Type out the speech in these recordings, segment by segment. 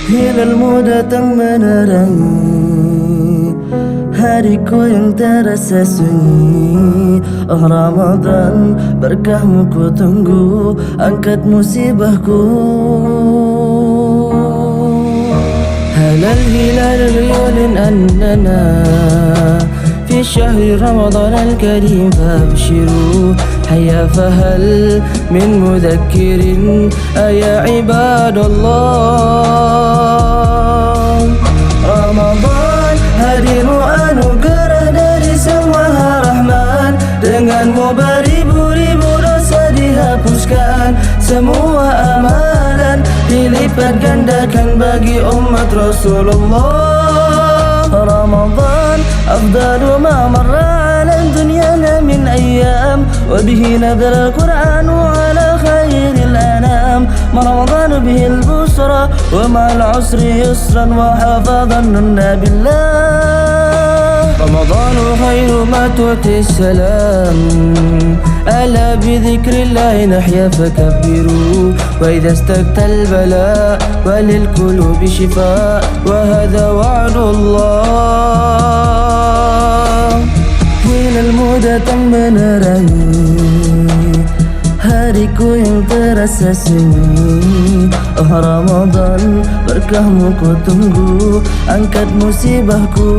Hilalmu datang menerangi hariku yang terasa sunyi. Oh Ramadan, berkahmu ku tunggu, angkat musibahku. Halal hilal yulin annana في شهر رمضان الكريم فابشروا هيا فهل من مذكر أيا عباد الله. Ramadan hadirmu anugerah dari Sang Maha Rahman, denganmu beribu-ribu dosa dihapuskan, semua amalan dilipat gandakan bagi umat Rasulullah. رمضان أفضل ما مر على دنيانا من أيام، وبه نزل القرآن على خير الأنام. رمضان به البشرى ومع العسر يسرا وحفظنا بالله. رمضان خير ما تؤتي السلام، ألا بذكر الله نحيا فكبروا، وإذا استكت البلاء وللقلوب شفاء وهذا وعد الله. Hilalmu datang menerangi hariku yang terasa sunyi. Oh Ramadan, berkahmu ku tunggu, angkat musibahku.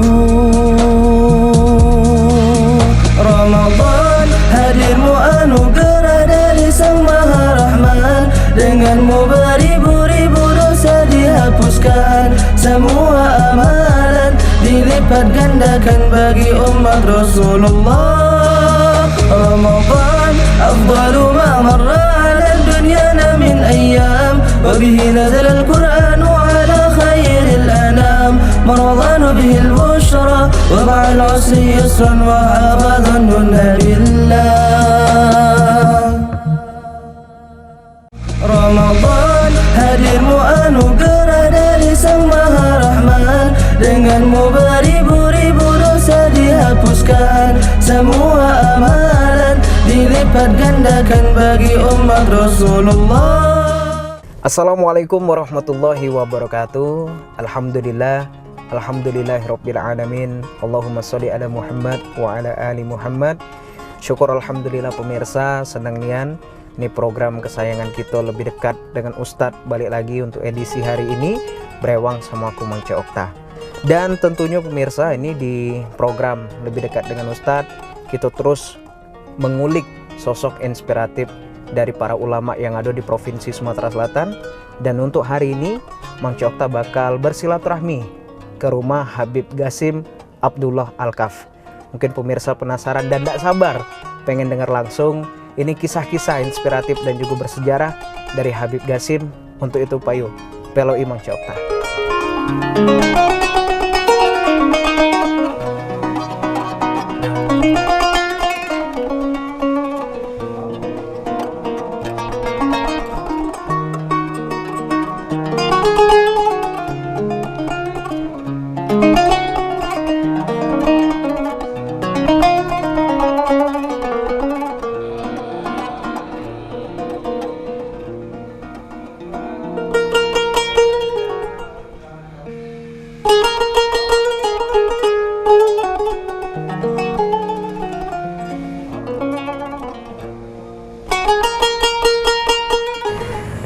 Ramadan hadirmu anugerah dari Sang Maha Rahman, denganmu beribu-ribu dosa dihapuskan, semua amalan dilipat gandakan bagi umat Rasulullah. Ramadan afdalu ma marra ala dunyana min ayyam, wa bihi nazala al-Qur'an ala khairil anam. Ramadan bihi al-bushra wa ma'a al-'usri yusran wa hafadhanna billah. Ramadan hadirmu anugerah dari Sang Maha Rahman, denganmu beribu-ribu dosa dihapuskan, semua amalan dilipat gandakan bagi umat Rasulullah. Assalamualaikum warahmatullahi wabarakatuh. Alhamdulillah, alhamdulillahirabbil alamin. Allahumma sholli ala Muhammad wa ala ali Muhammad. Syukur alhamdulillah pemirsa, senang nian. Ini program kesayangan kita lebih dekat dengan Ustadz balik lagi untuk edisi hari ini, berewang sama aku Mang Okta. Dan tentunya pemirsa, ini di program lebih dekat dengan Ustadz, kita terus mengulik sosok inspiratif dari para ulama yang ada di Provinsi Sumatera Selatan. Dan untuk hari ini Mang Okta bakal bersilaturahmi ke rumah Habib Qasim Abdullah Al-Kaf. Mungkin pemirsa penasaran dan tidak sabar pengen dengar langsung ini kisah-kisah inspiratif dan juga bersejarah dari Habib Qasim. Untuk itu payu peloi Mang Okta.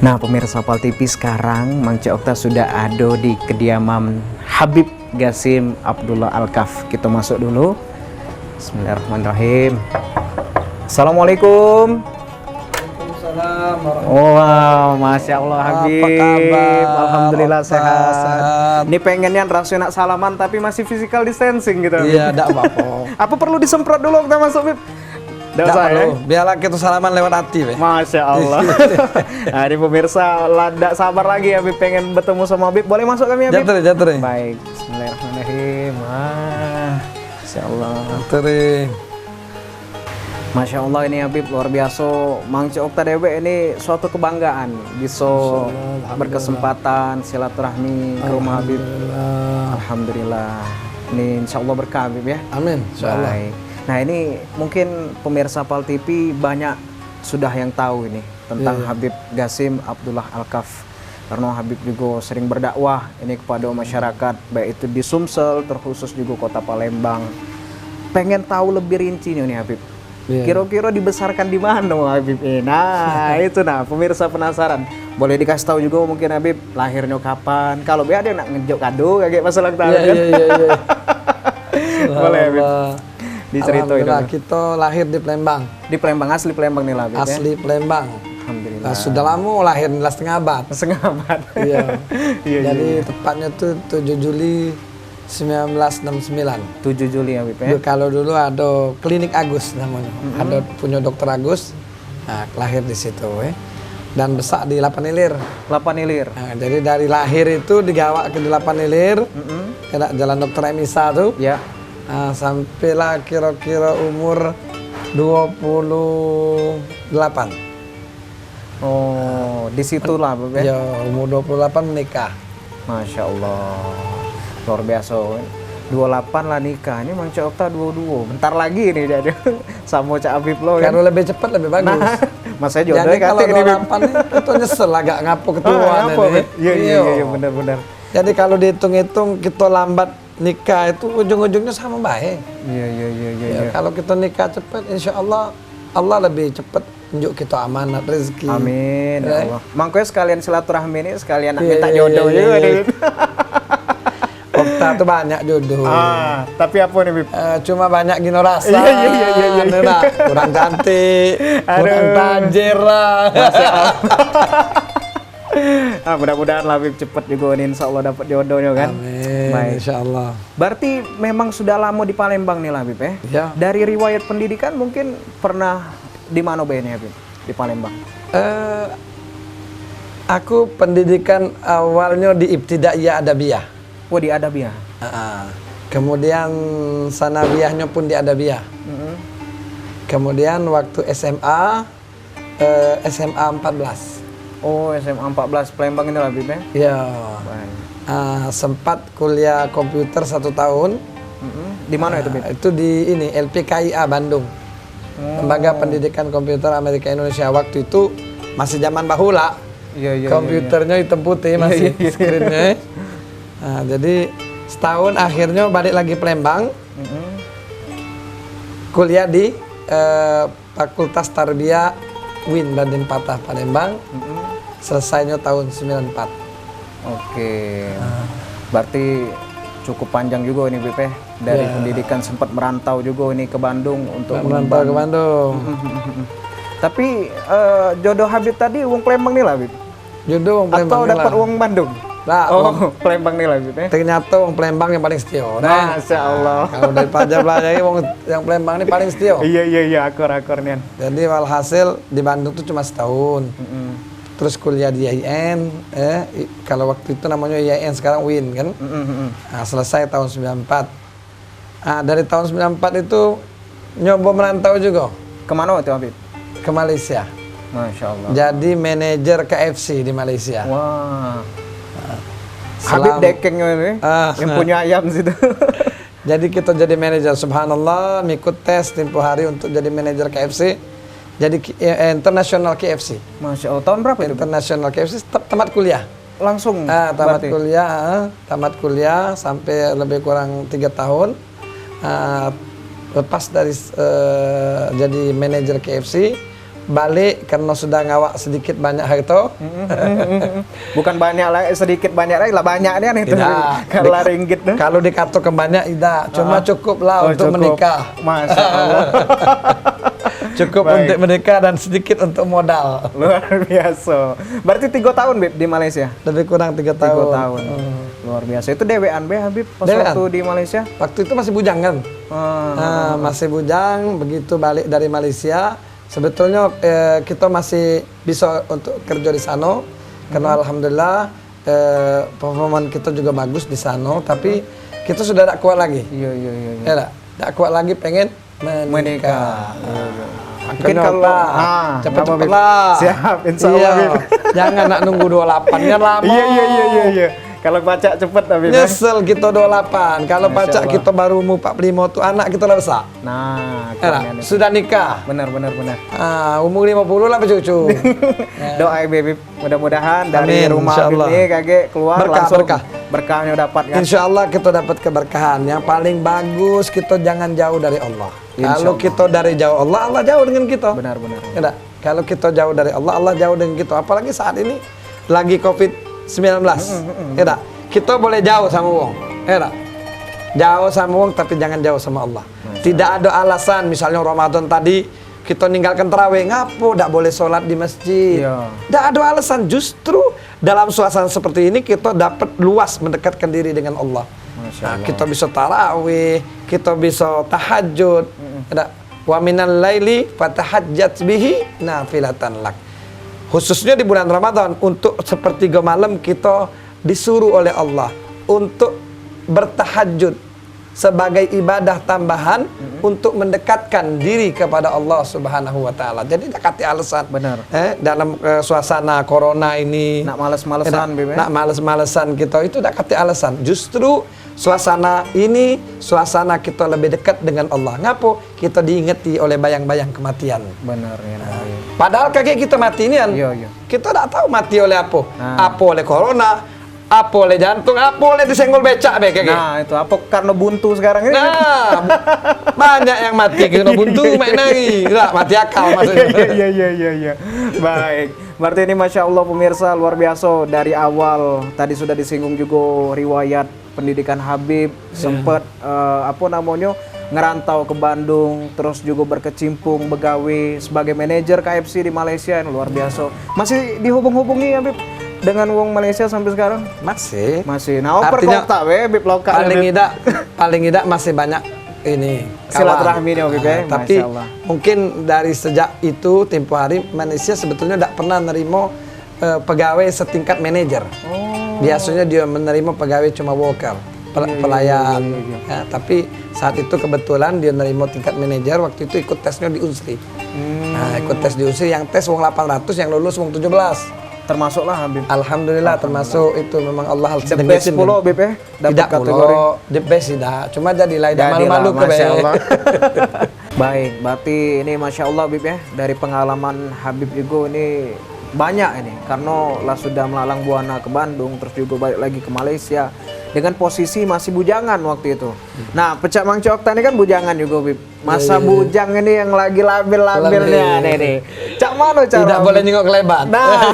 Nah pemirsa Pal TV, sekarang Mang Okta sudah ada di kediaman Habib Gasim Abdullah Alkaf. Kita masuk dulu. Bismillahirrahmanirrahim. Assalamualaikum. Waalaikumsalam. Wow, Masya Allah Habib. Apa kabar? Alhamdulillah sehat. Sehat. Ini pengennya rasanya nak salaman tapi masih physical distancing gitu. Habib. Iya, enggak apa-apa. Apa perlu disemprot dulu kita masuk, Habib? Nggak Enggak usah, perlu. ya? Biarlah kita salaman lewat hati, Be. Masya Allah. Nah, ini pemirsa lada sabar lagi Habib pengen bertemu sama Habib. Boleh masuk kami Habib? Jatuh. Baik. Bismillahirrahmanirrahim. Masya Allah. Jatuh. Masya Allah ini Habib luar biasa. Mang Okta Dewe ini suatu kebanggaan bisa berkesempatan silaturahmi ke rumah Habib. Alhamdulillah. Ini insya Allah berkah Habib ya. Amin. Insyaallah. Baik. Nah ini mungkin pemirsa Pal TV banyak sudah yang tahu ini tentang Habib Gasim Abdullah Alkaf. Karena Habib juga sering berdakwah ini kepada masyarakat baik itu di Sumsel terkhusus juga kota Palembang. Pengen tahu lebih rincinya nih Habib. Kira-kira dibesarkan di mana Habib ini? Nah itu pemirsa penasaran. Boleh dikasih tahu juga mungkin Habib lahirnya kapan? Kalau ada yang nak ngejok kado kayak masalah tahun kan? Iya. Boleh Habib. Diceritain Alhamdulillah, dulu. kita lahir di Palembang. Di Palembang, asli Palembang nih Habib ya? Asli Palembang. Alhamdulillah. Nah, sudah lama lahir setengah abad. Setengah abad. Iya. Iya. Jadi tepatnya tuh 7 Juli 1969. 7 Juli Habib ya? Kalau dulu ada klinik Agus namanya, ada punya dokter Agus, nah, lahir di situ, dan besar di Lapan Ilir. Lapan Ilir. Nah, jadi dari lahir itu digawak ke di Lapan Ilir, ke Jalan Dokter Emisa tuh, Ya. nah, sampailah kira-kira umur 28. Oh, disitulah Habib ya? Ya, umur 28 menikah. Masya Allah. Luar biasa. 28 lah nikah. Ini Mang Okta 22. Bentar lagi nih jadi sama Cak Habib lo kan. Kalau lebih cepat lebih bagus. Nah, mas saya jodoh Jadi kalau ini. 28 itu nyesel agak ngapo ketuaan ini. Iya, benar-benar. Jadi kalau dihitung-hitung kita lambat nikah itu ujung-ujungnya sama baik. Iya. Ya, kalau kita nikah cepat, insya Allah Allah lebih cepat tunjuk kita amanat rezeki. Amin ya Allah. Mangkonya sekalian silaturahmi ini sekalian nak Iya, minta iya, jodoh iya, juga iya. nih. Okta tuh banyak jodoh. Tapi apa nih Bib? Cuma banyak gino rasa. Iya. Nah, kurang cantik, kurang tajir lah. Mudah-mudahan lah Bib cepet juga nih insya Allah dapat jodohnya kan. Amin. Baik. Insya Allah. Berarti memang sudah lama di Palembang nih lah Bib ya? Ya. Dari riwayat pendidikan mungkin pernah di mana ya Bib? Di Palembang? Aku pendidikan awalnya di Ibtidaiyah Adabiyah. Oh di Adabiyah? Kemudian sanawiyahnya pun di Adabiyah. Kemudian waktu SMA, SMA 14. Oh SMA 14 Palembang ini lah Bib ya? Ya. Baik. Sempat kuliah komputer 1 tahun. Di mana itu Bib? Itu di ini LPKIA Bandung. Lembaga Pendidikan Komputer Amerika Indonesia. Waktu itu masih zaman bahula. Iya. Komputernya hitam putih masih screen-nya. Nah, jadi setahun akhirnya balik lagi Palembang. Kuliah di Fakultas Tarbiyah UIN Raden Patah Palembang. Selesainya tahun 94. Oke. Berarti cukup panjang juga ini Bib ya. Dari pendidikan sempat merantau juga ini ke Bandung untuk merantau ke Bandung. Tapi jodoh Habib tadi uang Palembang nih lah Bib? Jodoh wong Palembang. Atau dapat uang Bandung? Nah, Palembang nih lah Bib ya. Ternyata wong Palembang yang paling setia. Masya Allah. Kalau dari pajak belajar wong yang Palembang ini paling setia. Iya, akor nih. Jadi walhasil di Bandung tuh cuma setahun. Terus kuliah di IAIN, kalau waktu itu namanya IAIN sekarang UIN kan. Nah, selesai tahun 94. Nah, dari tahun 94 itu nyoba merantau juga. Kemana waktu Habib? Ke Malaysia. Masya Allah. Jadi manajer KFC di Malaysia. Wah. Habib dekengnya ini, yang punya ayam situ. Jadi kita jadi manajer, subhanallah, ikut tes tempoh hari untuk jadi manajer KFC. Jadi international KFC. Masya Allah. Tahun berapa itu? International KFC tamat kuliah. Langsung. Tamat kuliah sampai lebih kurang 3 tahun. Lepas dari jadi manajer KFC, balik karena sudah ngawak sedikit banyak harta. Bukan banyak lagi, sedikit banyak lagi lah, banyaknya nih itu. Tidak. Kalau ringgit tuh. Kalau dikatakan banyak tidak, cuma cukup lah Oh, untuk cukup. menikah. Masya Allah. Cukup Baik. untuk menikah dan sedikit untuk modal. Luar biasa. Berarti 3 tahun Bib di Malaysia? Lebih kurang 3 3 tahun. tahun. Luar biasa. Itu dewean be Habib pas Dewean. waktu di Malaysia? Waktu itu masih bujang kan? Masih bujang, begitu balik dari Malaysia. Sebetulnya kita masih bisa untuk kerja di sana. Karena alhamdulillah performan kita juga bagus di sana. Tapi kita sudah tak kuat lagi. Iya. Ya tak kuat lagi pengen menikah. Mungkin kalau cepet-cepet lah. Siap, insya Allah. Bib. Jangan nak nunggu 28 kan lama. Iya. Kalau baca cepet tapi Nyesel kita 28. Kalau Masya pacak Allah. kita baru umur 45 tuh anak kita udah besar. Nah, Ya, keren itu. sudah nikah. Benar. Umur 50 lah cucu. Doa Bib, mudah-mudahan dari Amin, rumah insya Bib Allah. ini kagak keluar Berkah, langsung berkah. berkahnya dapat kan. Insya Allah kita dapat keberkahan. Yang paling bagus kita jangan jauh dari Allah. Insya Kalau Allah. kita dari jauh Allah, Allah jauh dengan kita. Benar. Ya tak? Kalau kita jauh dari Allah, Allah jauh dengan kita. Apalagi saat ini lagi COVID-19. Ya tak? Kita boleh jauh sama wong. Ya tak? Jauh sama wong tapi jangan jauh sama Allah. Tidak ada alasan misalnya Ramadan tadi kita ninggalkan tarawih, ngapo tidak boleh sholat di masjid. Iya. Tidak ada alasan. Justru dalam suasana seperti ini kita dapat luas mendekatkan diri dengan Allah. Masya Nah, Allah. kita bisa tarawih, kita bisa tahajud. Ada wa minal laili fatahajjat bihi nafilatan lak. Khususnya di bulan Ramadan untuk sepertiga malam kita disuruh oleh Allah untuk bertahajud sebagai ibadah tambahan untuk mendekatkan diri kepada Allah Subhanahu wa taala. Jadi tak kati alasan. Benar. Dalam suasana corona ini Nak males-malesan Bib. nak males-malesan kita itu tak kati alasan. Justru suasana ini suasana kita lebih dekat dengan Allah. Ngapo? Kita diingati oleh bayang-bayang kematian. Benar ya. Padahal kakek kita mati ini kan. Iya. Kita tak tahu mati oleh apa. Nah. Apa oleh corona, apa oleh jantung, apa oleh disenggol becak be kakek. Nah, itu apa karena buntu sekarang ini? Nah, banyak yang mati kena buntu main lagi. Tidak, mati akal maksudnya. Iya. Baik. Berarti ini Masya Allah pemirsa luar biasa. Dari awal tadi sudah disinggung juga riwayat pendidikan Habib. Sempat ngerantau ke Bandung. Terus juga berkecimpung begawe sebagai manajer KFC di Malaysia. Yang luar biasa. Masih dihubung-hubungi Habib dengan wong Malaysia sampai sekarang? Masih. Nah, oper Artinya, kota Bib lokal. paling tidak masih banyak ini kawan. Silaturahmi nih, Bib, ya. Tapi Masya Allah. mungkin dari sejak itu tempo hari Malaysia sebetulnya tidak pernah menerima pegawai setingkat manajer. Biasanya dia menerima pegawai cuma worker, pelayan. Ya, tapi saat itu kebetulan dia menerima tingkat manajer. Waktu itu ikut tesnya di Unsri. Nah, ikut tes di Unsri yang tes wong 800, yang lulus wong 17. Termasuklah Habib. Alhamdulillah termasuk itu memang Allah The best pulau Bib ya? Dapat tidak kategori. pulau the best tidak, cuma jadilah tidak Jadilah, malu-malu ke Masya be. Allah. Baik, berarti ini Masya Allah Bib ya. Dari pengalaman Habib juga ini banyak ini. Karena lah sudah melalang buana ke Bandung, terus juga balik lagi ke Malaysia. Dengan posisi masih bujangan waktu itu. Nah, Pecak Mang Cokta ini kan bujangan juga Bib. Masa bujang ini yang lagi labil-labilnya nih. Cak mana cara? Tidak boleh nyengok kelebat. Nah,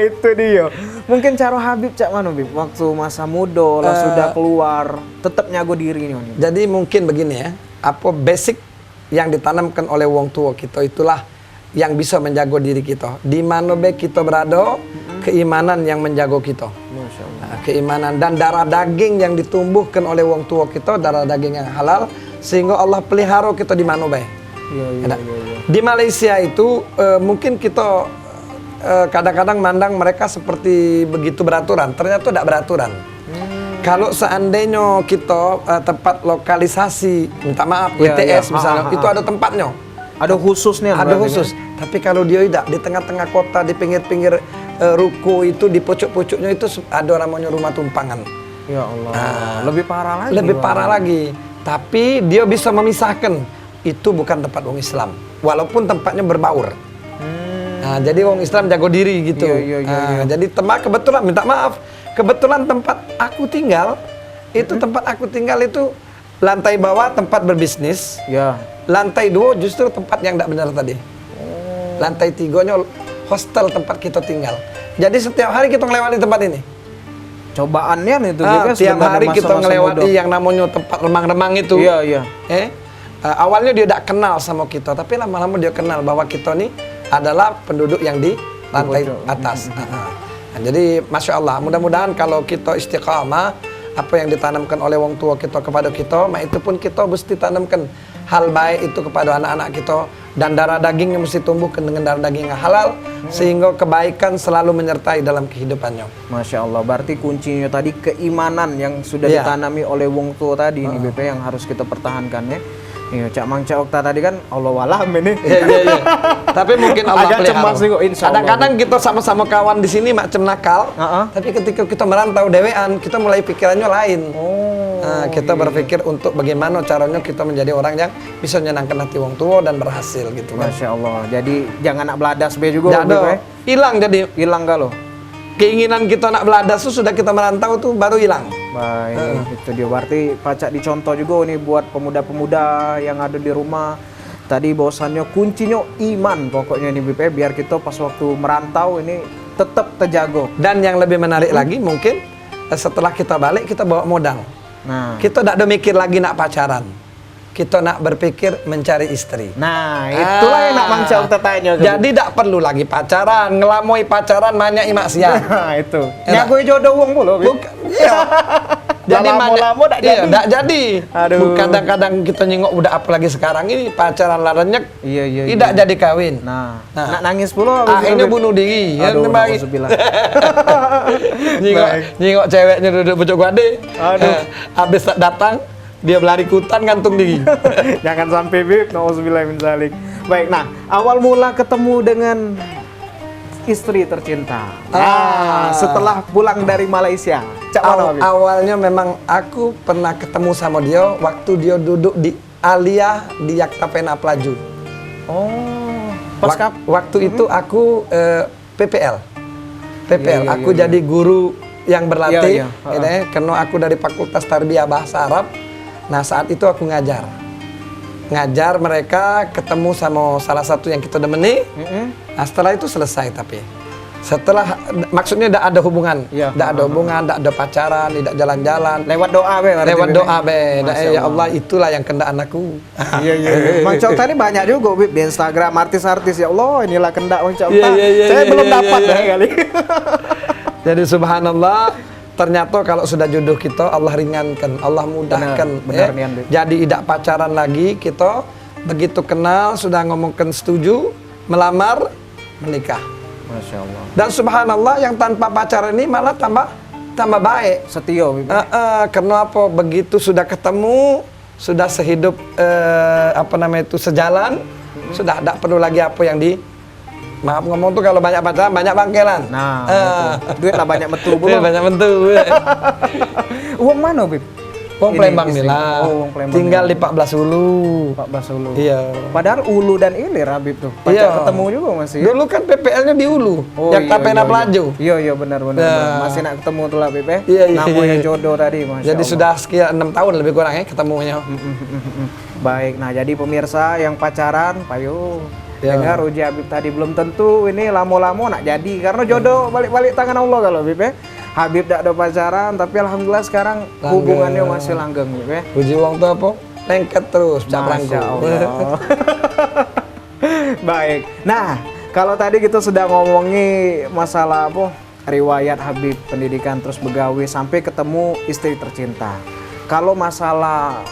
itu dia. Mungkin cara Habib cak mana Bib? Waktu masa muda lah sudah keluar, tetap nyago diri nih. Jadi mungkin begini ya, apa basic yang ditanamkan oleh wong tua kita itulah yang bisa menjaga diri kita. Di mana be kita berada, keimanan yang menjaga kita. Masya Allah. Nah, keimanan dan darah daging yang ditumbuhkan oleh wong tua kita, darah daging yang halal, sehingga Allah pelihara kita di mana be. Iya. Di Malaysia itu mungkin kita kadang-kadang mandang mereka seperti begitu beraturan, ternyata tidak beraturan. Kalau seandainya kita tempat lokalisasi, minta maaf, WTS misalnya, itu ada tempatnya. Ada khususnya. Ada berarti, khusus. Tapi kalau dia tidak, di tengah-tengah kota, di pinggir-pinggir ruko itu, di pojok-pojoknya itu ada namanya rumah tumpangan. Ya Allah. Lebih parah lagi. Lebih parah lagi. Tapi dia bisa memisahkan, itu bukan tempat orang Islam. Walaupun tempatnya berbaur. Nah, jadi orang Islam jago diri gitu. Iya. Jadi kebetulan, minta maaf, kebetulan tempat aku tinggal, itu tempat aku tinggal itu lantai bawah tempat berbisnis. Ya. Lantai 2 justru tempat yang tidak benar tadi. Lantai 3-nya hostel tempat kita tinggal. Jadi setiap hari kita melewati tempat ini. Cobaannya nih itu tiap hari kita melewati yang namanya tempat remang-remang itu. Iya. Awalnya dia tidak kenal sama kita, tapi lama-lama dia kenal bahwa kita ini adalah penduduk yang di lantai atas. Nah, jadi Masya Allah, mudah-mudahan kalau kita istiqamah, apa yang ditanamkan oleh wong tua kita kepada kita, itu pun kita mesti tanamkan hal baik itu kepada anak-anak kita, dan darah dagingnya mesti tumbuhkan dengan darah daging yang halal, sehingga kebaikan selalu menyertai dalam kehidupannya. Masya Allah, berarti kuncinya tadi keimanan yang sudah ditanami oleh wong tua tadi ini BP yang harus kita pertahankan ya. Iya, Cak Mang Cak Okta tadi kan Allah walam ini. Iya. Tapi mungkin Allah agak cemas nih kok, insya Allah. Kadang-kadang kita sama-sama kawan di sini macam nakal. Tapi ketika kita merantau dewean, kita mulai pikirannya lain. Kita berpikir untuk bagaimana caranya kita menjadi orang yang bisa menyenangkan hati wong tua dan berhasil gitu kan. Masya Allah. Jadi jangan nak beladas be juga. Hilang jadi. Hilang kalau. Keinginan kita nak beladas itu sudah kita merantau tuh baru hilang. Baik, itu dia berarti Pacak dicontoh juga nih buat pemuda-pemuda yang ada di rumah. Tadi bahwasannya kuncinya iman pokoknya nih BP, biar kita pas waktu merantau ini tetap terjaga. Dan yang lebih menarik lagi mungkin setelah kita balik kita bawa modal. Nah, kita tidak ada mikir lagi nak pacaran. Kita nak berpikir mencari istri. Nah, itulah yang nak Mang Cak Okta tanya. Jadi tidak perlu lagi pacaran, ngelamoi pacaran banyak maksiat. Nah, itu. Nyagoi jodoh wong pula. Iya. Jadi lama-lama tak jadi. Tak jadi. Aduh. Kadang-kadang kita nyengok udah apalagi sekarang ini pacaran larenyek. Iya. Tidak jadi kawin. Nah, nak nangis pula. Akhirnya bunuh diri. Aduh, nauzubillah. Nyengok ceweknya duduk pojok gade. Aduh. Habis datang dia berlari ke hutan gantung diri. Jangan sampai bib, nauzubillah min zalik. Baik, nah awal mula ketemu dengan istri tercinta. Setelah pulang dari Malaysia. Awalnya memang aku pernah ketemu sama dia waktu dia duduk di Alia di Yaktapena Pelaju. Waktu itu aku PPL. Aku jadi guru yang berlatih. Karena aku dari Fakultas Tarbiyah Bahasa Arab. Nah saat itu aku ngajar mereka, ketemu sama salah satu yang kita demeni. Nah setelah itu selesai, tapi setelah maksudnya tidak ada hubungan, tidak ada hubungan, tidak ada pacaran, tidak jalan-jalan. Lewat doa be. Lewat doa be. Ya Allah, itulah yang kendak anakku. Iya. Mang Cak Okta ini banyak juga Bib di Instagram artis-artis, ya Allah inilah kendak Mang Cak Okta. Saya belum dapat kali. Jadi subhanallah. Ternyata kalau sudah jodoh kita, Allah ringankan, Allah mudahkan. Benar, Jadi tidak pacaran lagi, kita begitu kenal, sudah ngomongkan setuju, melamar, menikah. Masya Allah. Dan subhanallah yang tanpa pacaran ini malah tambah baik. Setia. Karena apa? Begitu sudah ketemu, sudah sehidup sejalan, sudah tidak perlu lagi apa yang maaf ngomong tuh kalau banyak pacaran banyak bangkelan. Nah, duit lah banyak metu belum. Banyak metu. Uang mana Bib? Uang Palembang Mila. Tinggal di 14 Ulu. 14 Ulu. Iya. Padahal Ulu dan Ilir Habib tuh. Pacak ketemu juga masih. Dulu kan PPL-nya di Ulu. Yaktapena Pelaju. Iya benar. Masih nak ketemu tuh lah Bib. Namanya jodoh tadi, Masya Jadi Allah. Sudah sekian 6 tahun lebih kurang ya ketemunya. Baik, nah jadi pemirsa yang pacaran, payo dengar uji Habib tadi belum tentu ini lama-lama nak jadi karena jodoh balik-balik tangan Allah kalau Habib ya. Habib tidak ada pacaran tapi alhamdulillah sekarang hubungannya masih langgeng Habib ya. Uji uang tuh apa? Lengket terus, Masya Allah. Baik. Nah, kalau tadi kita sudah ngomongi masalah apa? Riwayat Habib pendidikan terus begawi sampai ketemu istri tercinta. Kalau masalah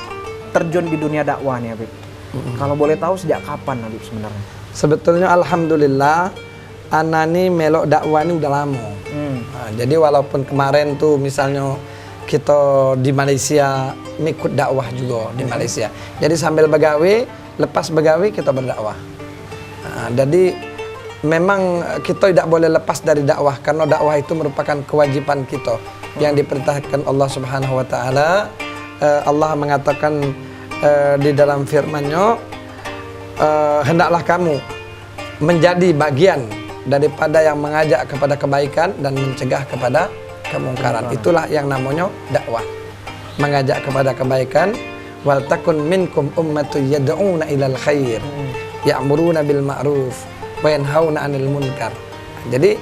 terjun di dunia dakwah nih Habib. Kalau boleh tahu sejak kapan Habib sebenarnya? Sebetulnya alhamdulillah anani melok dakwah ini udah lama. Nah, jadi walaupun kemarin tuh misalnya kita di Malaysia ikut dakwah juga di Malaysia. Jadi sambil begawe, lepas begawe kita berdakwah. Nah, jadi memang kita tidak boleh lepas dari dakwah karena dakwah itu merupakan kewajiban kita yang diperintahkan Allah Subhanahu wa taala. Allah mengatakan di dalam firman-Nya, hendaklah kamu menjadi bagian daripada yang mengajak kepada kebaikan dan mencegah kepada kemungkaran. Itulah yang namanya dakwah. Mengajak kepada kebaikan, wal takun minkum ummatun yad'una ilal khair, ya'muruna bil ma'ruf wa yanhauna 'anil munkar. Jadi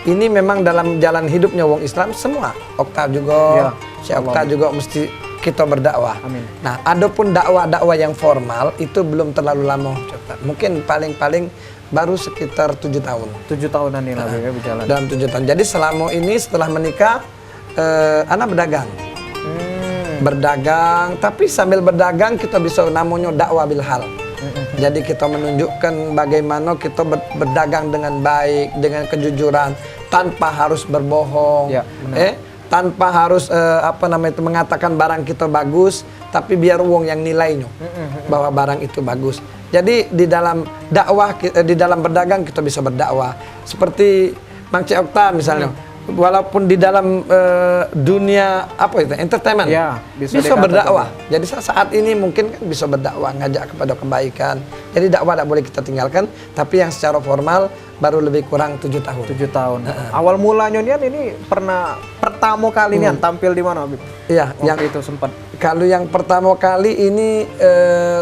ini memang dalam jalan hidupnya wong Islam semua. Okta juga, Ya, Syekh Okta juga mesti kita berdakwah. Amin. Nah, adapun dakwah yang formal itu belum terlalu lama, Okta. Mungkin paling baru sekitar 7 tahun. 7 tahunan nih lah ya berjalan. Dalam 7 tahun. Jadi selama ini setelah menikah, anak berdagang. Berdagang, tapi sambil berdagang kita bisa namanya dakwah bil hal. Jadi kita menunjukkan bagaimana kita berdagang dengan baik, dengan kejujuran, tanpa harus berbohong, Ya, benar. tanpa harus mengatakan barang kita bagus, tapi biar uang yang nilainya bahwa barang itu bagus. Jadi di dalam dakwah, di dalam berdagang kita bisa berdakwah. Seperti Mang Cik Okta misalnya, walaupun di dalam dunia entertainment, Ya, bisa berdakwah. Jadi saat ini mungkin kan bisa berdakwah, ngajak kepada kebaikan. Jadi dakwah tidak boleh kita tinggalkan, tapi yang secara formal baru lebih kurang 7 tahun. 7 tahun. Awal mulanya Nian ini pernah pertama kali Nian tampil di mana, Habib? Iya, yang Waktu itu sempat. kalau yang pertama kali ini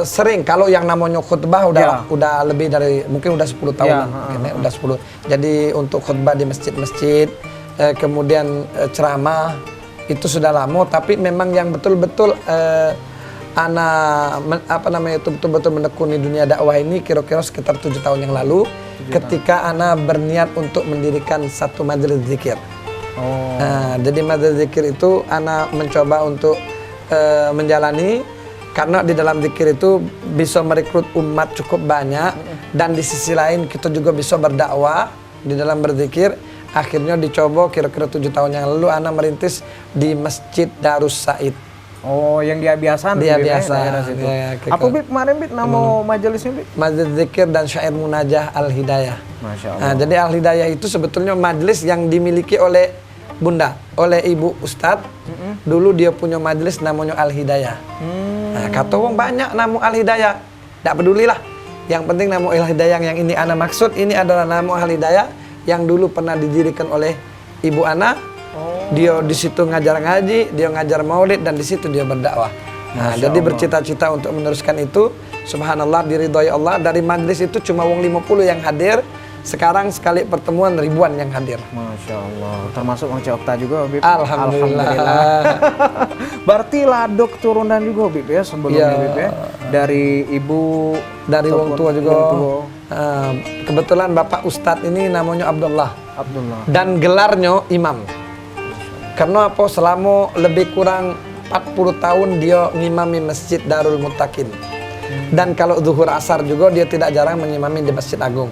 sering, kalau yang namanya khutbah udah lebih dari mungkin udah 10 tahun, udah 10. Jadi untuk khutbah di masjid-masjid, kemudian ceramah itu sudah lama, tapi memang yang betul-betul betul-betul menekuni dunia dakwah ini kira-kira sekitar 7 tahun yang lalu, ketika ana berniat untuk mendirikan satu majelis zikir. Nah, jadi majelis zikir itu ana mencoba untuk menjalani, karena di dalam zikir itu bisa merekrut umat cukup banyak, dan di sisi lain kita juga bisa berdakwah di dalam berzikir. Akhirnya dicoba kira-kira 7 tahun yang lalu ana merintis di Masjid Darus Said. Oh, yang dia biasa. Dia biasa. Apa Bib kemarin Bib nama majelisnya Bib? Majelis Zikir dan Syair Munajah Al-Hidayah. Masya Allah. Nah, jadi Al-Hidayah itu sebetulnya majelis yang dimiliki oleh Bunda, oleh Ibu Ustadz. Dulu dia punya majelis namanya Al-Hidayah. Nah, kata wong banyak nama Al-Hidayah. Tidak pedulilah. Yang penting nama Al-Hidayah yang ini ana maksud, ini adalah nama Al-Hidayah yang dulu pernah didirikan oleh Ibu Ana. Dia di situ ngajar ngaji, dia ngajar maulid, dan di situ dia berdakwah. Nah, jadi bercita-cita untuk meneruskan itu. Subhanallah, diridhoi Allah. Dari majelis itu cuma wong 50 yang hadir. Sekarang sekali pertemuan ribuan yang hadir. Masya Allah. Termasuk Mang Cik Okta juga Bib. Alhamdulillah. Berarti ladok turunan juga Bib ya sebelumnya Bib ya. Dari ibu, dari wong tua juga. Wong tua. Kebetulan Bapak Ustadz ini namanya Abdullah. Dan gelarnya imam. Karena apa? Selama lebih kurang 40 tahun dia ngimami Masjid Darul Muttaqin. Dan kalau zuhur asar juga dia tidak jarang mengimami di Masjid Agung.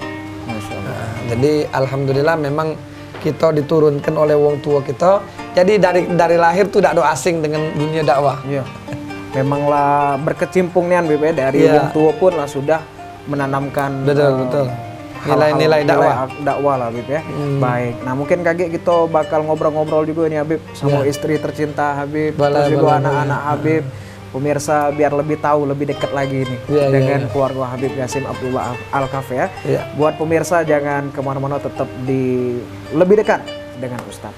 Jadi alhamdulillah memang kita diturunkan oleh wong tua kita. Jadi dari lahir tuh tidak asing dengan dunia dakwah. Iya. Memanglah berkecimpung nih Bib ya, dari wong tua pun lah sudah menanamkan betul. Nilai-nilai dakwah lah Habib ya. Baik. Nah, mungkin kaget kita bakal ngobrol-ngobrol juga nih Habib sama istri tercinta Habib, terus juga anak-anak Habib. Pemirsa biar lebih tahu, lebih dekat lagi nih dengan keluarga Habib Qasim Abdullah Al-Khafi ya. Buat pemirsa jangan kemana-mana, tetap di lebih dekat dengan Ustadz.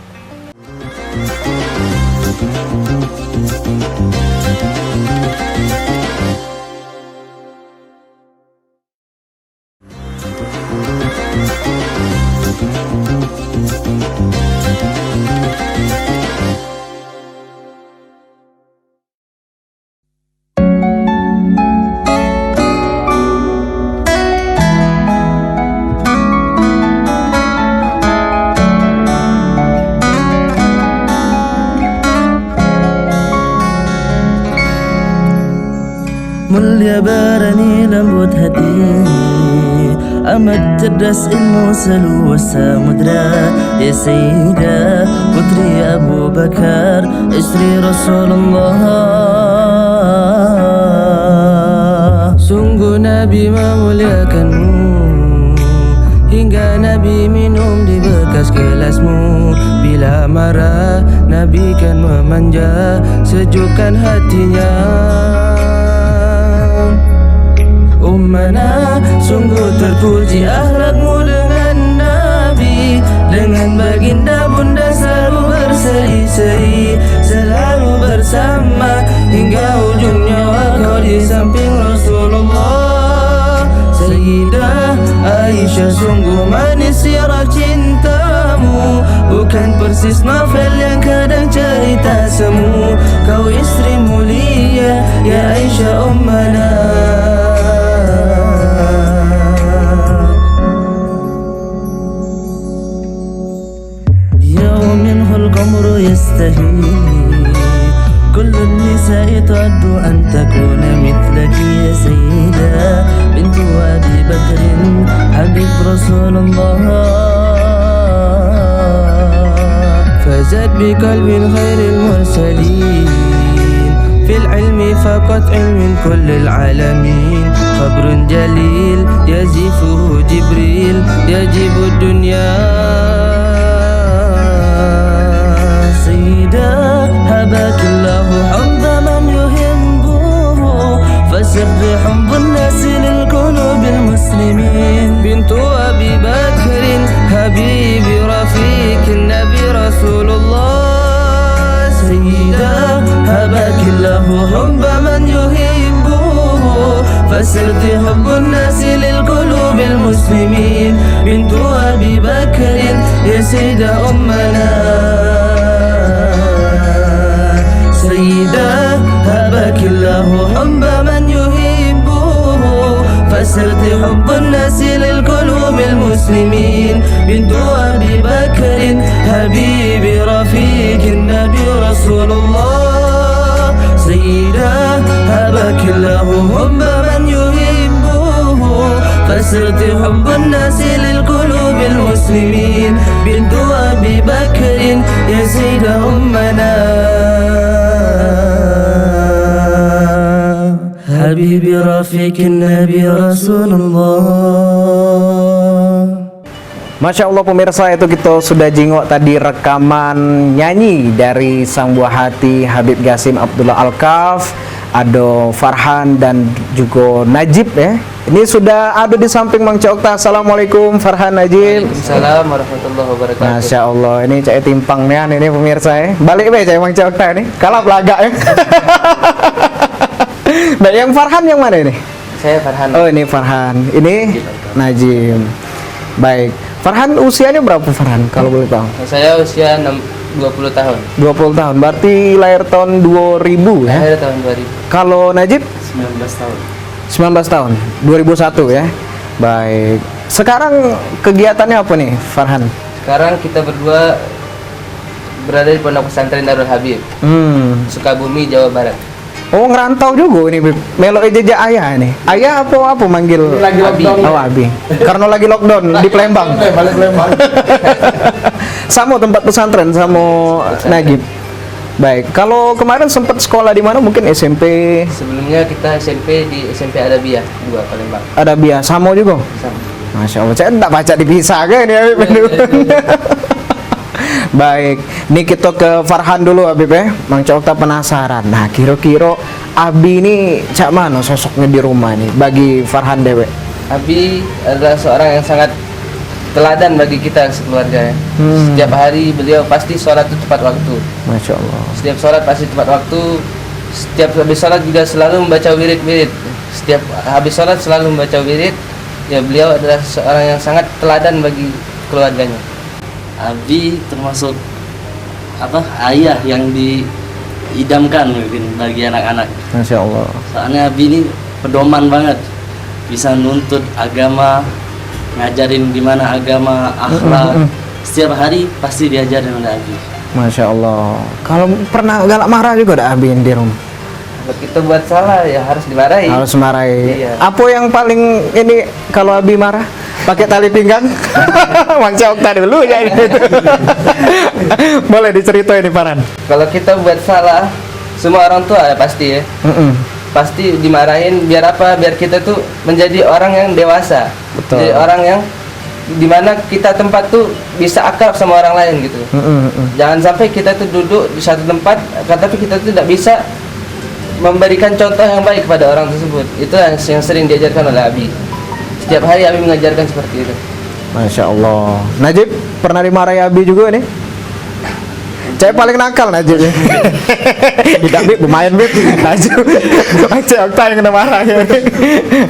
Mulia barani lembut hati, amat cerdas ilmu seluas samudra. Ya Sayyidah putri Abu Bakar, istri Rasulullah. Sungguh Nabi memuliakanmu, hingga Nabi minum di bekas gelasmu. Bila marah Nabi kan memanja, sejukkan hatinya. Ummana, sungguh terpuji akhlakmu dengan Nabi. Dengan baginda bunda selalu berseri-seri, selalu bersama hingga ujung nyawa kau di samping Rasulullah. Sayyidah Aisyah Aisyah sungguh manis sirah cintamu, bukan persis novel yang kadang cerita semu. Kau istri mulia ya Aisyah ummana. يوم منه القمر يستهي كل النساء تعد أن تكون مثلك يا سيدة بنت أبي بكر حبيب رسول الله. فازت بقلب خير المرسلين في العلم فقط علم كل العالمين. خبر جليل يزفه جبريل يجيب الدنيا. سيدة هباك الله حب من يحبه فسر بحب الناس للقلوب المسلمين. بنت أبي بكر حبيب رفيق النبي رسول الله. سيدة هباك الله حب من يحبه فسرت حب الناس للقلوب المسلمين. بنت أبي بكر يا سيدة أمنا. سيدة هباك الله حب من يحبه فسرت حب الناس للقلوب المسلمين. بنت أبي بكر حبيب رفيق النبي رسول الله. سيدة هباك الله حب من يحبه فسرت حب الناس للقلوب المسلمين. بنت أبي بكر يا سيدة أمنا. حبيبي رفيق النبي رسول الله. Masya Allah pemirsa, itu kita sudah jingok tadi rekaman nyanyi dari sang buah hati Habib Qasim Abdullah Al-Kaf, ada Farhan dan juga Najib ya. Ini sudah ada di samping Mang Cik Okta. Assalamualaikum Farhan, Najib. Waalaikumsalam warahmatullahi wabarakatuh. Masya Allah, ini cek timpangnya ini pemirsa ya. Balik be cek Mang Cik Okta ini. Kalap laga ya. Nah, yang Farhan yang mana ini? Saya Farhan. Oh, ini Farhan. Ini Najib. Baik. Farhan usianya berapa Farhan kalau boleh tahu? Saya usia 20 tahun. 20 tahun. Berarti lahir tahun 2000 ya? Lahir tahun 2000. Kalau Najib 19 tahun. 19 tahun. 2001 ya. Baik. Sekarang kegiatannya apa nih Farhan? Sekarang kita berdua berada di Pondok Pesantren Darul Habib, Sukabumi, Jawa Barat. Oh, ngerantau juga ini Bib. Melok jejak ayah nih. Ayah apa manggil? Lagi lockdown. Oh, Abi. Karena lagi lockdown di Palembang. Balik Palembang. Sama tempat pesantren sama Najib. Baik. Kalau kemarin sempat sekolah di mana? Mungkin SMP. Sebelumnya kita SMP di SMP Arabia 2 Palembang. Ada biasa sama juga. Sama. Masya Allah. Saya enggak baca dipisah kan ya Habib. Baik, ini kita ke Farhan dulu Habib ya. Mang Cik Okta penasaran. Nah, kira-kira Abi ini cak mana sosoknya di rumah nih bagi Farhan dewe? Abi adalah seorang yang sangat teladan bagi kita sekeluarga ya. Setiap hari beliau pasti sholat itu tepat waktu. Masya Allah. Setiap sholat pasti tepat waktu. Setiap habis sholat juga selalu membaca wirid-wirid. Setiap habis sholat selalu membaca wirid. Ya, beliau adalah seorang yang sangat teladan bagi keluarganya. Abi termasuk ayah yang diidamkan mungkin bagi anak-anak. Masya Allah. Soalnya Abi ini pedoman banget, bisa nuntut agama, ngajarin gimana agama, akhlak. Setiap hari pasti diajarin oleh Abi. Masya Allah. Kalau pernah galak marah juga ada Abi di rumah? Kalau kita buat salah ya harus dimarahi. Harus marahi. Iya. Apa yang paling ini kalau Abi marah? Pakai tali pinggang? Mang Cik Okta dulu ya itu. Boleh diceritain nih Farhan. Kalau kita buat salah, semua orang tua ya pasti ya. Pasti dimarahin biar apa? Biar kita tuh menjadi orang yang dewasa. Betul. Jadi orang yang dimana kita tempat tuh bisa akrab sama orang lain gitu. Jangan sampai kita tuh duduk di satu tempat, tapi kita tuh tidak bisa memberikan contoh yang baik kepada orang tersebut. Itu yang sering diajarkan oleh Abi. Setiap hari Abi mengajarkan seperti itu. Masya Allah. Najib pernah dimarahi Abi juga nih? Saya paling nakal Najib ya. Tidak Bib, lumayan Bib. Najib. Mang Cik Okta yang kena marah ya.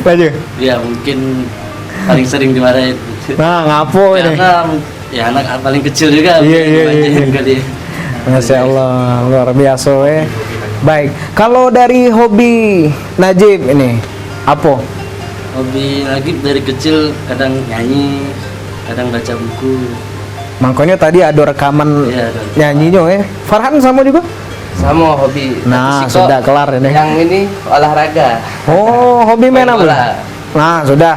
Najib. Ya mungkin paling sering dimarahin Nah, ngapo ini. Karena ya anak paling kecil juga. Iya. Kali. Masya Allah, luar biasa Baik, kalau dari hobi Najib ini apa? Hobi lagi dari kecil kadang nyanyi, kadang baca buku. Makanya tadi ada rekaman Iya, nyanyinya Farhan sama juga? Sama hobi. Nah, Tapi sudah kelar ini. Yang ini olahraga. Oh, hobi main apa? Bola. Nah, sudah.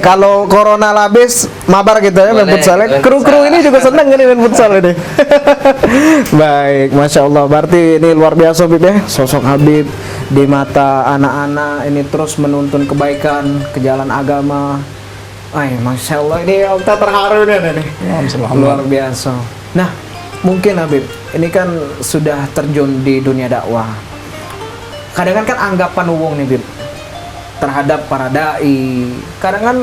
Kalau corona habis, mabar kita ya main Boleh, futsal. main Kru-kru futsal. ini juga seneng ini main futsal ini. Baik, Masya Allah. Berarti ini luar biasa Habib ya. Sosok Habib di mata anak-anak ini terus menuntun kebaikan ke jalan agama. Ay, Masya Allah, ini kita terharu nih. Luar biasa. Nah, mungkin Habib, ini kan sudah terjun di dunia dakwah. Kadang kan anggapan wong nih Habib terhadap para dai. Kadang kan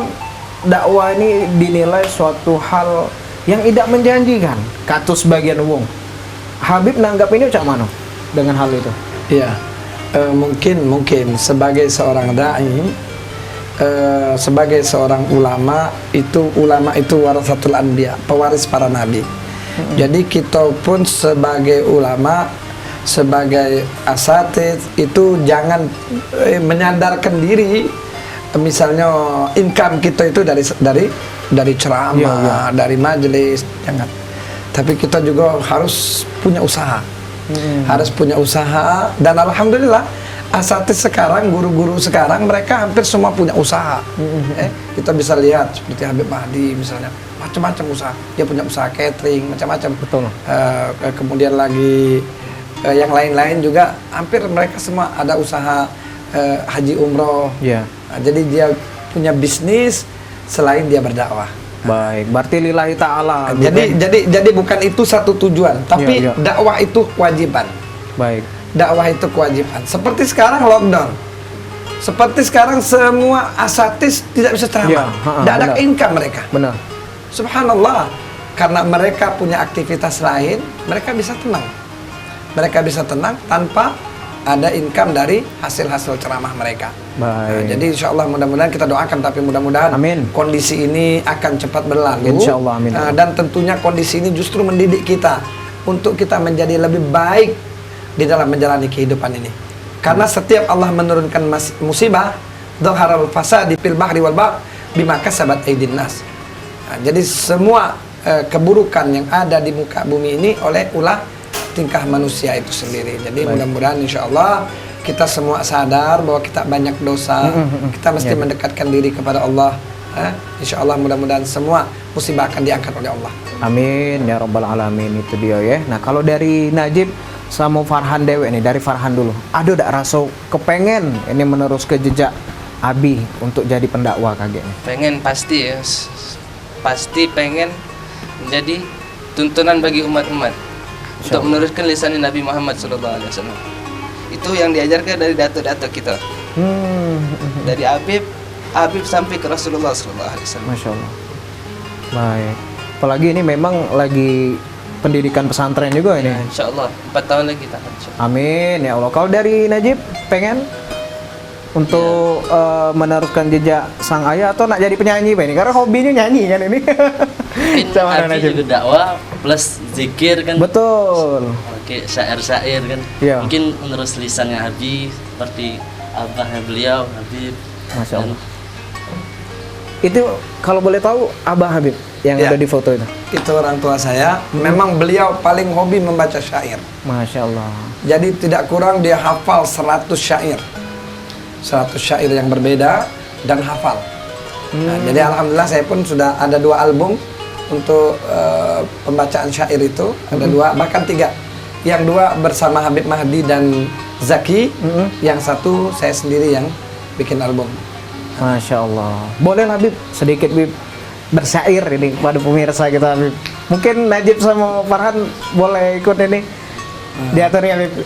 dakwah ini dinilai suatu hal yang tidak menjanjikan. Katus bagian wong. Habib nanggap ini cak mana dengan hal itu? Iya, mungkin sebagai seorang dai, sebagai seorang ulama itu warasatul anbiya, pewaris para nabi. Jadi kita pun sebagai ulama, sebagai asatidz itu jangan menyandarkan diri, misalnya income kita itu dari ceramah, dari majelis, jangan. Tapi kita juga harus punya usaha. Harus punya usaha, dan alhamdulillah asatidz sekarang, guru-guru sekarang mereka hampir semua punya usaha. Kita bisa lihat seperti Habib Mahdi misalnya, macam-macam usaha. Dia punya usaha catering, macam-macam. Betul. Kemudian lagi yang lain-lain juga hampir mereka semua ada usaha haji umroh. Iya. Nah, jadi dia punya bisnis selain dia berdakwah. Baik, berarti lillahi ta'ala. Jadi bukan itu satu tujuan, tapi Iya. dakwah itu kewajiban. Baik. Dakwah itu kewajiban. Seperti sekarang lockdown. Seperti sekarang semua asatidz tidak bisa ceramah. Tidak ada benar. income mereka. Benar. Subhanallah. Karena mereka punya aktivitas lain, mereka bisa tenang. Mereka bisa tenang tanpa ada income dari hasil-hasil ceramah mereka. Nah, Baik. jadi insya Allah mudah-mudahan kita doakan, tapi mudah-mudahan Amin. kondisi ini akan cepat berlalu. Insya Allah, amin. Dan tentunya kondisi ini justru mendidik kita untuk kita menjadi lebih baik di dalam menjalani kehidupan ini. Karena setiap Allah menurunkan musibah, dhaharal fasadi fil bahri wal bahr bima kasabat aydin nas. Nah, jadi semua keburukan yang ada di muka bumi ini oleh ulah tingkah manusia itu sendiri. Jadi mudah-mudahan insya Allah kita semua sadar bahwa kita banyak dosa, kita mesti mendekatkan diri kepada Allah. Insya Allah mudah-mudahan semua musibah akan diangkat oleh Allah. Amin ya rabbal alamin. Itu dia ya. Nah, kalau dari Najib sama Farhan Dewe nih, dari Farhan dulu, ada tak rasa kepengen ini menerus ke jejak Abi untuk jadi pendakwah kagaknya? Pengen pasti ya. Pasti pengen menjadi tuntunan bagi umat-umat untuk meneruskan lisan Nabi Muhammad SAW. Itu yang diajarkan dari dato-dato kita. Dari Habib sampai ke Rasulullah SAW. Masya Allah. Baik. Apalagi ini memang lagi pendidikan pesantren juga ini. Insya Allah 4 tahun lagi tahan. Amin ya Allah. Kalau dari Najib pengen untuk meneruskan jejak sang ayah atau nak jadi penyanyi Pak ini? Karena hobinya nyanyi kan ini. Mungkin Sama Abi Najib. juga dakwah plus zikir kan. Betul. Oke, syair-syair kan. Iya. Mungkin menerus lisannya Abi seperti abahnya beliau Habib. Masya Allah. Itu kalau boleh tahu Abah Habib yang Ya. ada di foto itu. Itu orang tua saya. Memang beliau paling hobi membaca syair. Masya Allah. Jadi tidak kurang dia hafal 100 syair. 100 syair yang berbeda dan hafal. Nah, jadi alhamdulillah saya pun sudah ada 2 album untuk pembacaan syair itu. Ada 2, bahkan 3. Yang 2 bersama Habib Mahdi dan Zaki. Yang 1 saya sendiri yang bikin album. Masya Allah. Boleh lah Habib, sedikit Habib bersyair ini kepada pemirsa kita Habib. Mungkin Najib sama Farhan boleh ikut ini diaturnya Habib.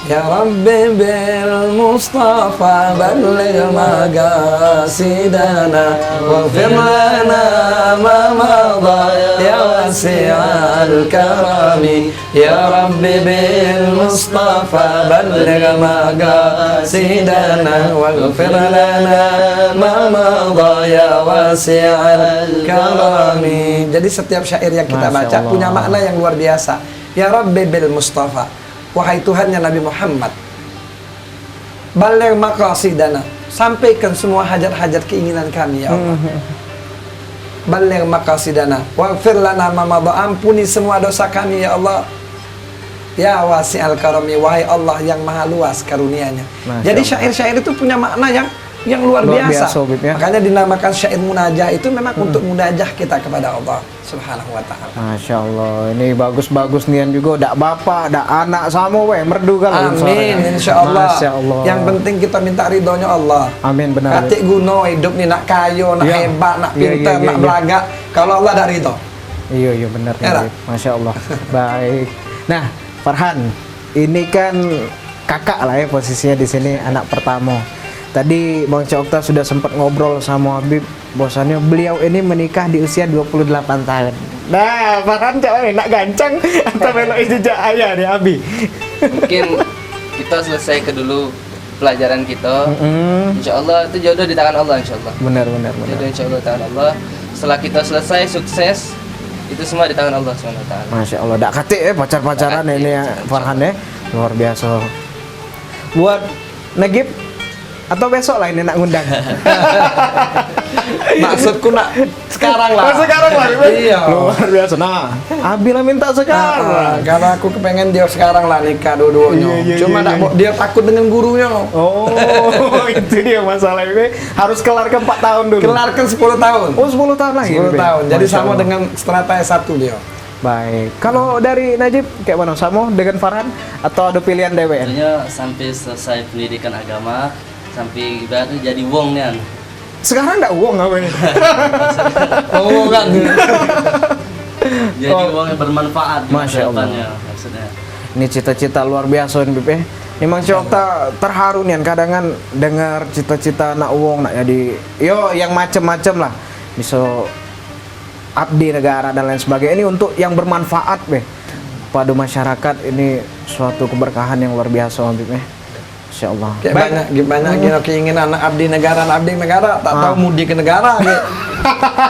Ya Rabbi bil Mustafa balligh maqasidana waghfir lana ma madha ya wasi'al karami. Ya Rabbi bil Mustafa balligh maqasidana waghfir lana ma madha ya wasi'al karami. Jadi setiap syair yang kita Masya baca Allah. punya makna yang luar biasa. Ya Rabbi bil Mustafa, wahai Tuhannya Nabi Muhammad, baligh maqasidana, sampaikan semua hajat-hajat keinginan kami ya Allah. Baligh maqasidana waghfir lana ma madha, ampuni semua dosa kami ya Allah. Ya wasi'al karami, wahai Allah yang maha luas karunia-Nya. Masya Jadi Allah. syair-syair itu punya makna yang luar biasa. Habib, ya. Makanya dinamakan syair munajah, itu memang untuk munajah kita kepada Allah Subhanahu wa taala. Masya Allah, ini bagus-bagus nian juga. Dak bapak, dak anak sama weh merdu kalau Amin, suaranya. insya Allah. Masya Allah. Yang penting kita minta ridhonya Allah. Amin, benar. Katik guno hidup nih, nak kayo, nak Ya. hebat, nak Ya, pintar, ya, ya, nak ya. belaga. Kalau Allah dah ridho. Iya benar Ya, ya, Masya Allah. Baik. Nah, Farhan, ini kan kakak lah ya posisinya di sini, anak pertama. Tadi Bang Cokta sudah sempat ngobrol sama Habib, bahwasannya beliau ini menikah di usia 28 tahun. Nah, Farhan cewek enak gancang atau melok jejak ayah nih Abi. Mungkin kita selesai ke dulu pelajaran kita. Insya Allah itu jodoh di tangan Allah, insya Allah. Benar. Jodoh insya Allah di tangan Allah. Setelah kita selesai sukses, itu semua di tangan Allah SWT. Masya Allah, dak kate pacar-pacaran Dak kate, ini ya insya Allah. Farhan ya, luar biasa. Buat Nagib atau besok lah ini nak ngundang. Maksudku nak sekarang lah. Oh, sekarang lah. Iya. Luar biasa. Nah, Abi lah minta sekarang. Karena aku kepengen dia sekarang lah nikah dua-duanya. Iya, Cuma iya, nak iya. dia takut dengan gurunya. Oh, itu dia masalah ini. Harus kelar ke 4 tahun dulu. Kelarkan 10 tahun. Oh, 10 tahun lagi. 10 tahun. Jadi Masya sama Allah. dengan strata S1 dia. Baik. Kalau dari Najib kayak mana? Sama dengan Farhan atau ada pilihan DWN? Tentunya sampai selesai pendidikan agama, sampai ibaratnya jadi wong nih. Sekarang enggak uang apa ini? Oh kan. Jadi wong yang bermanfaat di masa Masya Allah. depannya maksudnya. Ini cita-cita luar biasa nih Bib ya. Ini Mang Cokta terharu nih kadang kan dengar cita-cita anak wong nak jadi yo yang macem-macem lah. Bisa abdi negara dan lain sebagainya. Ini untuk yang bermanfaat Beb pada masyarakat, ini suatu keberkahan yang luar biasa Bib ya. Insya Allah. Kayak banyak gini keinginan anak abdi negara, tak tahu mudi ke negara.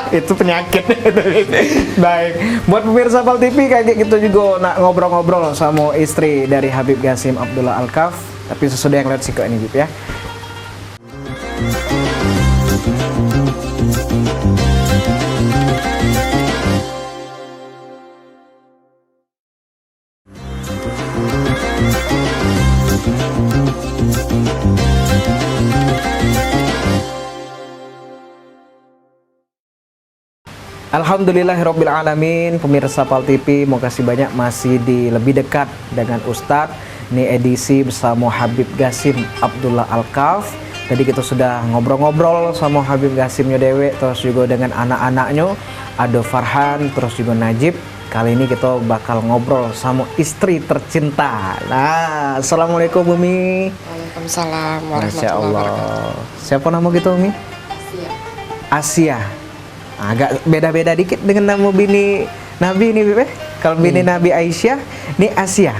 Itu penyakit. Baik, buat pemirsa Pal TV kayak gitu juga nak ngobrol-ngobrol sama istri dari Habib Qasim Abdullah Al-Kaf, tapi sesudah yang lihat sih ini Bib ya. Alhamdulillahirrabbilalamin. Pemirsa Pal TV, mau kasih banyak masih di lebih dekat dengan Ustadz. Ini edisi bersama Habib Qasim Abdullah Al-Kaf. Tadi kita sudah ngobrol-ngobrol sama Habib Qasimnya Dewe, terus juga dengan anak-anaknya, ada Farhan, terus juga Najib. Kali ini kita bakal ngobrol sama istri tercinta. Nah, Assalamualaikum Umi. Waalaikumsalam Masya warahmatullahi Allah. wabarakatuh. Siapa nama kita Umi? Asia. Agak beda-beda dikit dengan nama bini Nabi ini Bebe. Kalau bini Nabi Aisyah, ini Asia.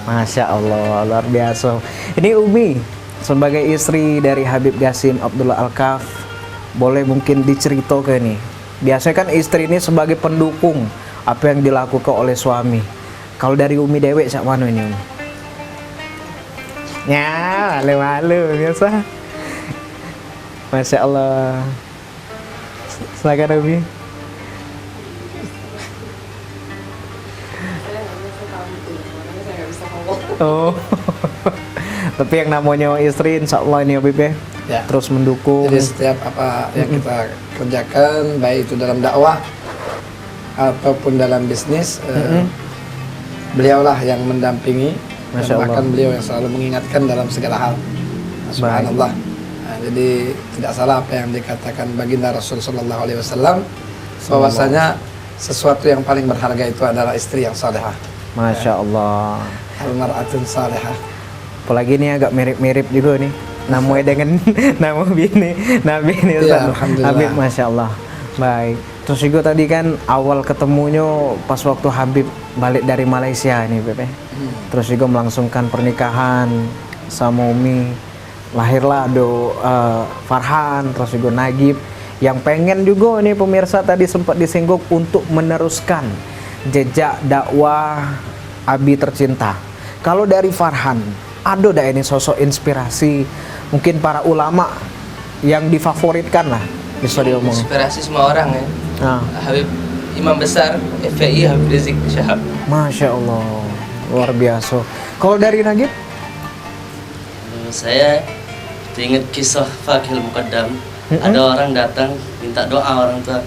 Masya Allah, luar biasa. Ini Umi sebagai istri dari Habib Qasim Abdullah Al-Kaf, boleh mungkin diceritakan nih. Biasanya kan istri ini sebagai pendukung apa yang dilakukan oleh suami. Kalau dari Umi Dewe, sak mana ini Umi? Ya, malu-malu biasa. Masya Allah. Silakan Umi. Oh. Tapi yang namanya istri insya Allah ini Habib ya, Ya. terus mendukung. Jadi setiap apa yang kita kerjakan, baik itu dalam dakwah ataupun dalam bisnis, beliaulah yang mendampingi. Masya Dan bahkan Allah. beliau yang selalu mengingatkan dalam segala hal. Subhanallah. Nah, jadi tidak salah apa yang dikatakan baginda Rasul Sallallahu Alaihi Wasallam, bahwasanya sesuatu yang paling berharga itu adalah istri yang salehah. Masya Allah. Almaratun salehah. Apalagi ini agak mirip-mirip juga nih. Namanya dengan nama bini Nabi ini Ustaz. Ya, alhamdulillah. Habib, Masya Allah. Baik. Terus juga tadi kan awal ketemunya pas waktu Habib balik dari Malaysia ini Beb. Terus juga melangsungkan pernikahan sama Umi. Lahirlah Farhan, terus juga Nagib. Yang pengen juga nih pemirsa tadi sempat disinggung untuk meneruskan jejak dakwah Abi tercinta. Kalau dari Farhan, ada dah ini sosok inspirasi, mungkin para ulama yang difavoritkan lah, bisa diomong. Inspirasi semua orang ya. Nah, Habib Imam Besar FPI Habib Rizik Syihab. Masya Allah, luar biasa. Kalau dari Nagib? Saya ingat kisah Fakih Muqaddam. Ada orang datang minta doa orang tua.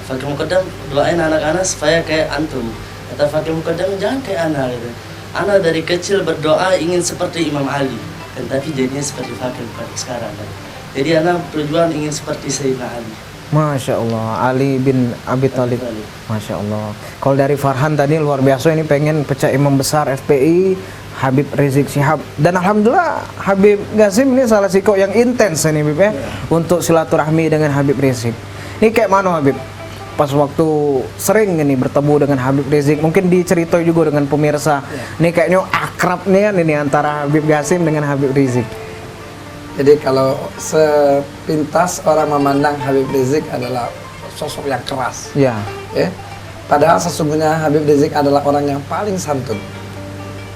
Fakih Muqaddam, doain anak-anak supaya kayak antum. Kata Fakih Muqaddam, jangan kayak anak gitu. Anak dari kecil berdoa ingin seperti Imam Ali, dan tapi jadinya seperti Fakih Muqaddam sekarang kan. Jadi anak berjuang ingin seperti Sayyidina Ali. Masya Allah, Ali bin Abi Thalib. Masya Allah. Kalau dari Farhan tadi luar biasa, ini pengen pecah imam besar FPI Habib Rizik Syihab. Dan alhamdulillah Habib Qasim ini salah siko yang intens ini Habib ya, untuk silaturahmi dengan Habib Rizik. Ini kayak mana Habib? Pas waktu sering ini bertemu dengan Habib Rizik, mungkin diceritai juga dengan pemirsa. Ini kayaknya akrabnya ini antara Habib Qasim dengan Habib Rizik. Jadi kalau sepintas orang memandang Habib Rizik adalah sosok yang keras, Ya. ya. Padahal sesungguhnya Habib Rizik adalah orang yang paling santun,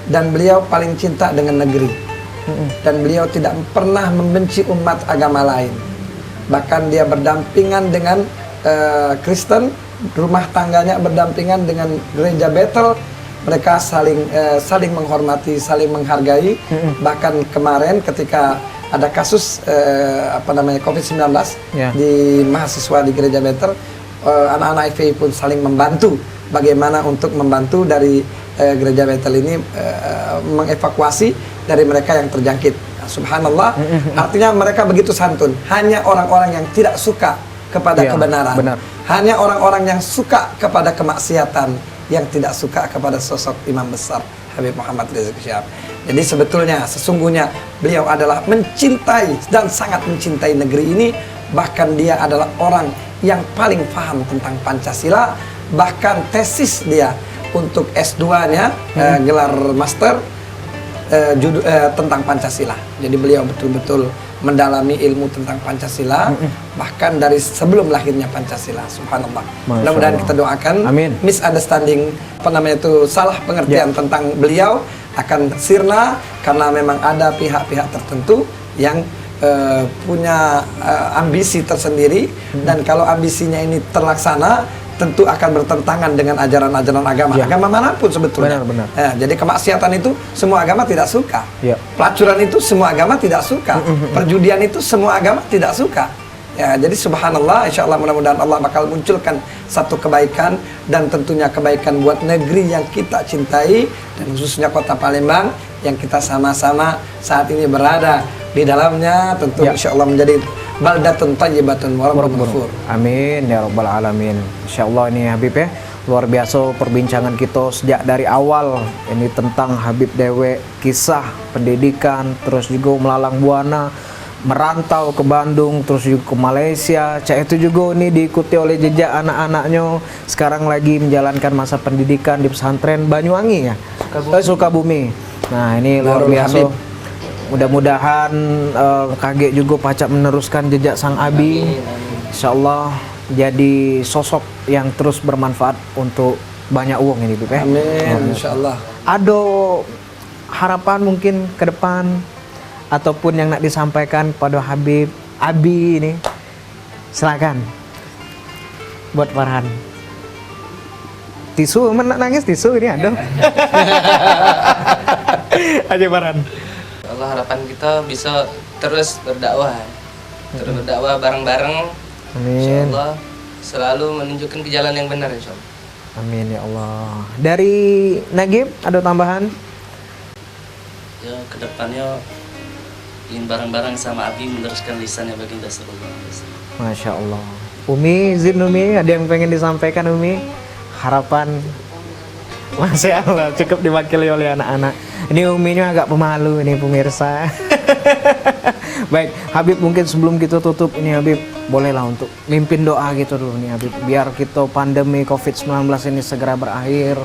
dan beliau paling cinta dengan negeri, dan beliau tidak pernah membenci umat agama lain. Bahkan dia berdampingan dengan Kristen, rumah tangganya berdampingan dengan gereja Bethel. Mereka saling menghormati, saling menghargai. Bahkan kemarin ketika ada kasus COVID-19 Ya. di mahasiswa di gereja Bethel, anak-anak FPI pun saling membantu bagaimana untuk membantu dari gereja Bethel ini mengevakuasi dari mereka yang terjangkit. Nah, subhanallah, artinya mereka begitu santun. Hanya orang-orang yang tidak suka kepada Ya, kebenaran, benar. hanya orang-orang yang suka kepada kemaksiatan, yang tidak suka kepada sosok imam besar Habib Muhammad Rizik Syihab. Jadi sesungguhnya beliau adalah mencintai dan sangat mencintai negeri ini. Bahkan dia adalah orang yang paling paham tentang Pancasila. Bahkan tesis dia untuk S2-nya, gelar master tentang Pancasila. Jadi beliau betul-betul mendalami ilmu tentang Pancasila, bahkan dari sebelum lahirnya Pancasila. Subhanallah. Mudah-mudahan kita doakan Amin. misunderstanding, salah pengertian tentang beliau akan sirna, karena memang ada pihak-pihak tertentu yang punya ambisi tersendiri, dan kalau ambisinya ini terlaksana tentu akan bertentangan dengan ajaran-ajaran agama, agama manapun sebetulnya. Benar. Ya, jadi kemaksiatan itu semua agama tidak suka. Ya. Pelacuran itu semua agama tidak suka. Perjudian itu semua agama tidak suka. Ya, jadi subhanallah, insya Allah mudah-mudahan Allah bakal munculkan satu kebaikan, dan tentunya kebaikan buat negeri yang kita cintai, dan khususnya kota Palembang yang kita sama-sama saat ini berada di dalamnya. Tentu insya Allah menjadi baldatun thayyibatun wa rabbun ghafur. Amin ya rabbal alamin. Insyaallah ini Habib ya, luar biasa perbincangan kita sejak dari awal ini tentang Habib Dewe, kisah pendidikan, terus juga melalang buana, merantau ke Bandung, terus juga ke Malaysia. Itu juga ini diikuti oleh jejak anak-anaknya, sekarang lagi menjalankan masa pendidikan di pesantren Banyuwangi ya, Sukabumi. Nah ini luar biasa. Mudah-mudahan kakek juga pacak meneruskan jejak sang abi. Insyaallah jadi sosok yang terus bermanfaat untuk banyak uang ini, Bib. Amin, insyaallah. Ada harapan mungkin ke depan ataupun yang nak disampaikan pada Habib Abi ini, silakan buat Farhan. Tisu, nak nangis tisu ini ada. Aja Farhan. Allah, harapan kita bisa terus berdakwah, terus berdakwah bareng-bareng. Amin. Insyaallah selalu menunjukkan ke jalan yang benar, insyaallah. Amin ya Allah. Dari Nagib ada tambahan? Ya, kedepannya ingin bareng-bareng sama Abi meneruskan lisannya baginda sallallahu alaihi wasallam. Masya Allah. Umi, izin Umi, ada yang pengen disampaikan Umi? Harapan? Masya Allah, cukup diwakili oleh anak-anak. Ini Uminya agak pemalu ini pemirsa. Baik, Habib, mungkin sebelum kita tutup ini Habib, bolehlah untuk mimpin doa gitu dulu nih Habib, biar kita pandemi COVID-19 ini segera berakhir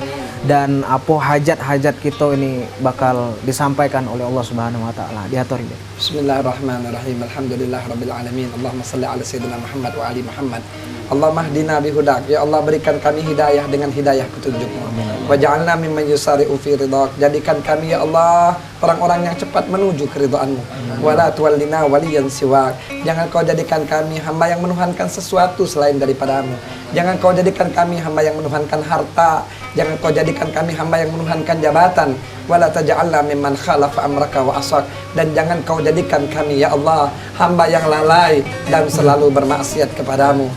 dan apa hajat-hajat kita ini bakal disampaikan oleh Allah Subhanahu wa taala. Diatur ini. Bismillahirrahmanirrahim. Alhamdulillahirabbil alamin. Allahumma shalli ala sayyidina Muhammad wa ali Muhammad. Allahumma hdina bihudak. Ya Allah, berikan kami hidayah dengan hidayah petunjuk-Mu. Waj'alna mimman yusari'u fi ridhak. Jadikan kami ya Allah orang-orang yang cepat menuju keridhaan-Mu. Wala tuwallina waliyan siwak. Jangan Kau jadikan kami hamba yang menuhankan sesuatu selain daripada-Mu. Jangan Kau jadikan kami hamba yang menuhankan harta. Jangan Kau jadikan kami hamba yang menuhankan jabatan. Wala taj'alna mimman khalafa amraka wa asak. Dan jangan Kau jadikan kami ya Allah hamba yang lalai dan selalu bermaksiat kepadamu.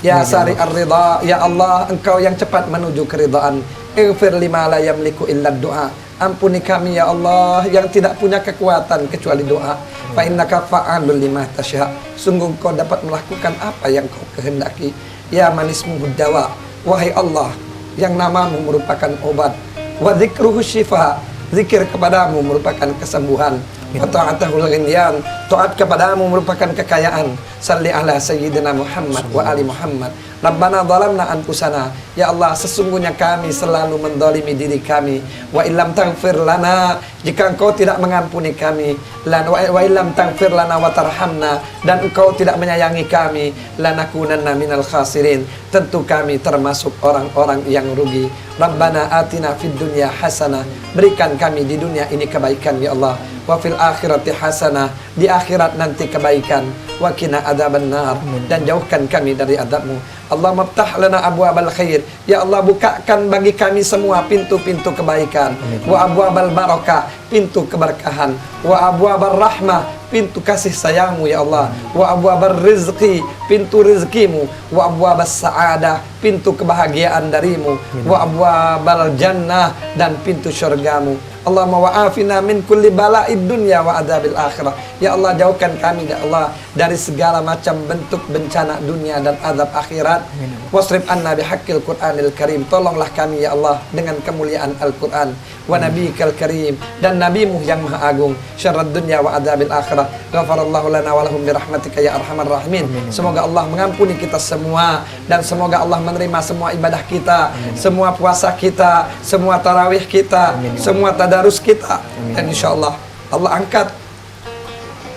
Ya sari ar-ridha, ya Allah, Engkau yang cepat menuju keridhaan. Ighfir lima la yamliku illa doa. Ampuni kami ya Allah yang tidak punya kekuatan kecuali doa. Fa innaka fa'alul lima tasya. Sungguh Kau dapat melakukan apa yang Kau kehendaki. Ya manismu dawa. Wahai Allah yang namamu merupakan obat. Wa dzikruhu syifa. Zikir kepadamu merupakan kesembuhan. Wa ta'atahul ghiniyan. Taat kepadamu merupakan kekayaan. Salli ala sayyidina Muhammad wa ali Muhammad. Rabbana zalamna anfusana. Ya Allah, sesungguhnya kami selalu mendolimi diri kami. Wa illam taghfir lana, jika Engkau tidak mengampuni kami, wa illam taghfir lana wa tarhamna, dan Engkau tidak menyayangi kami, lanakunanna minal khasirin, tentu kami termasuk orang-orang yang rugi. Rabbana atina fid dunya hasanah, berikan kami di dunia ini kebaikan ya Allah. Wa fil akhirati hasanah, di akhirat nanti kebaikan. Wa qina adzabannar, dan jauhkan kami dari azab-Mu. Allah maftah lana abwabal khair, ya Allah bukakan bagi kami semua pintu-pintu kebaikan. Wa abwabal barakah, pintu keberkahan. Wa abwabar rahmah, pintu kasih sayang-Mu ya Allah. Wa abwabar rizqi, pintu rizkimu. Wa abwabas sa'adah, pintu kebahagiaan darimu. Wa abwabal jannah, dan pintu syurga-Mu. Allahumma wa'afina min kulli bala'id dunya wa adzabil akhirah. Ya Allah, jauhkan kami ya Allah dari segala macam bentuk bencana dunia dan azab akhirat. Wasrif anna bihaqqil Qur'anil Karim. Tolonglah kami ya Allah dengan kemuliaan Al-Qur'an wa nabiyikal karim, dan nabimu yang maha agung, syarrad dunya wa adzabil akhirah. Ghafarallahu lana wa lahum birahmatika ya arhamar rahimin. Semoga Allah mengampuni kita semua, dan semoga Allah menerima semua ibadah kita, semua puasa kita, semua tarawih kita, semua tadarus kita. Dan insyaallah Allah angkat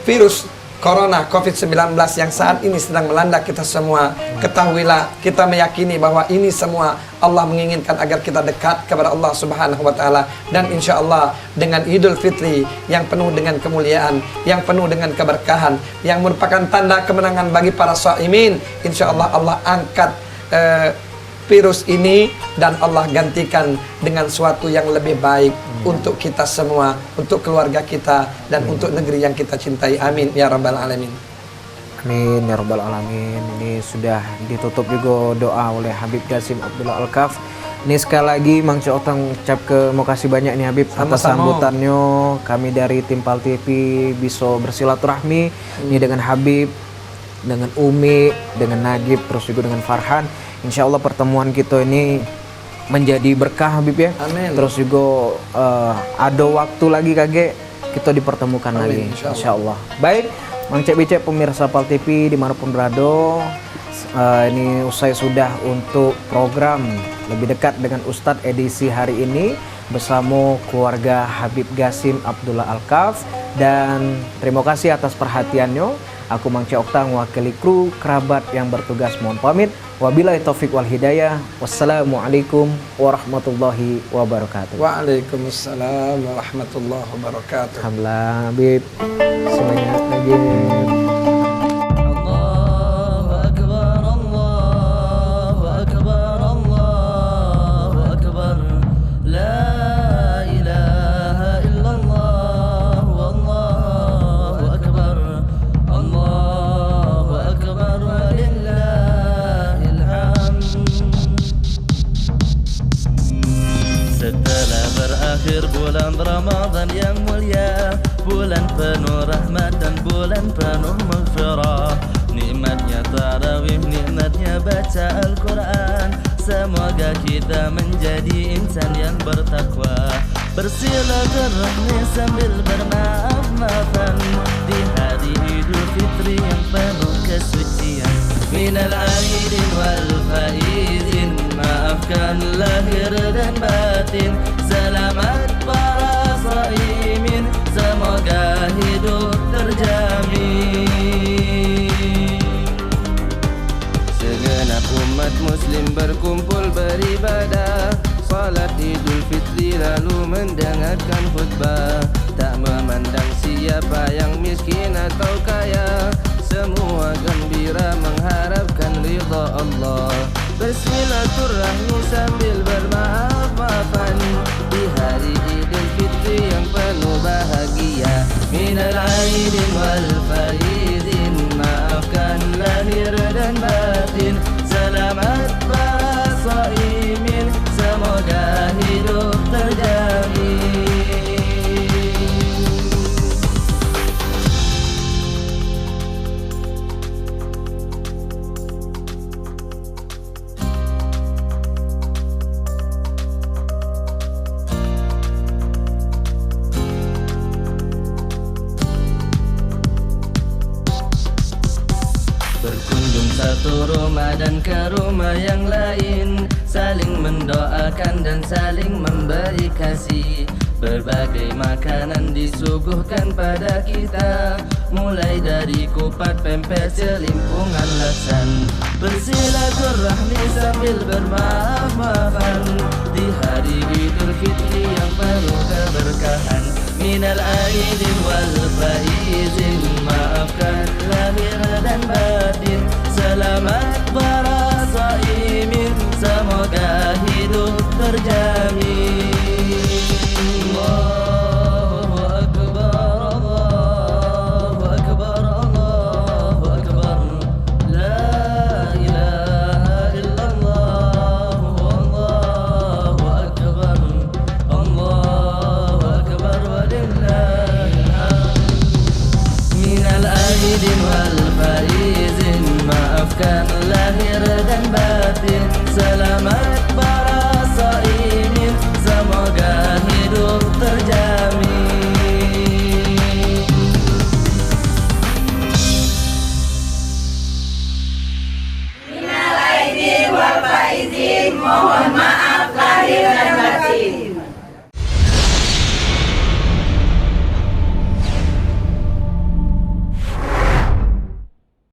virus Corona COVID-19 yang saat ini sedang melanda kita semua. Ketahuilah, kita meyakini bahwa ini semua Allah menginginkan agar kita dekat kepada Allah Subhanahu wa taala, dan insya Allah dengan Idul Fitri yang penuh dengan kemuliaan, yang penuh dengan keberkahan, yang merupakan tanda kemenangan bagi para shaimin, insya Allah Allah angkat virus ini dan Allah gantikan dengan suatu yang lebih baik untuk kita semua, untuk keluarga kita, dan untuk negeri yang kita cintai. Amin ya rabbal alamin. Amin ya rabbal alamin. Ini sudah ditutup juga doa oleh Habib Gasim Abdullah Al-Kaf. Ini sekali lagi Mang Cotang ucap mau kasih banyak nih Habib atas sambutannya. Kami dari tim Pal TV bisa bersilaturahmi ini dengan Habib, dengan Umi, dengan Nagib, terus juga dengan Farhan. Insya Allah pertemuan kita ini menjadi berkah Habib ya. Amin. Terus juga ada waktu lagi kage kita dipertemukan. Amin, lagi insya Allah. Baik, Mang Cek Bicek pemirsa Pal TV dimanapun berada, ini usai sudah untuk program lebih dekat dengan Ustadz edisi hari ini bersama keluarga Habib Gasim Abdullah Al-Kaf, dan terima kasih atas perhatiannya. Aku Mang Cek Oktang wakili kru kerabat yang bertugas mohon pamit. Wabillahi taufik wal hidayah. Wassalamualaikum warahmatullahi wabarakatuh. Waalaikumsalam warahmatullahi wabarakatuh. Alhamdulillah Habib. Semuanya lagi. Bulan Ramadan yang mulia, bulan penuh rahmat dan bulan penuh maghfirah. Nikmatnya tarawih, nikmatnya baca Al-Quran. Semoga kita menjadi insan yang bertakwa. Bersilaturahmi sambil bermaaf-maafan di hari Idul Fitri yang penuh kesucian. Minal aidin wal faizin, maafkan lahir dan batin. Selamat para shaimin, semoga hidup terjamin. Segenap umat muslim berkumpul beribadah, salat Idul Fitri lalu mendengarkan khutbah. Tak memandang siapa yang miskin atau kaya, semua gembira mengharapkan ridha Allah. Bismillahirrahmanirrahim sambil bermaaf-maafan di hari Idul Fitri yang penuh bahagia. Minal aidin wal faizin, maafkan lahir dan batin. Selamat para shaimin, semoga hidup terjamin. Berkunjung satu rumah dan ke rumah yang lain, saling mendoakan dan saling memberi kasih. Berbagai makanan disuguhkan pada kita, mulai dari kupat, pempek, celimpungan, laksan. Bersilaturahmi sambil bermaaf-maafan di hari Idul Fitri yang penuh keberkahan. Minal aidin wal faizin, maafkan lahir dan batin. Selamat para shaimin, semoga hidup terjamin.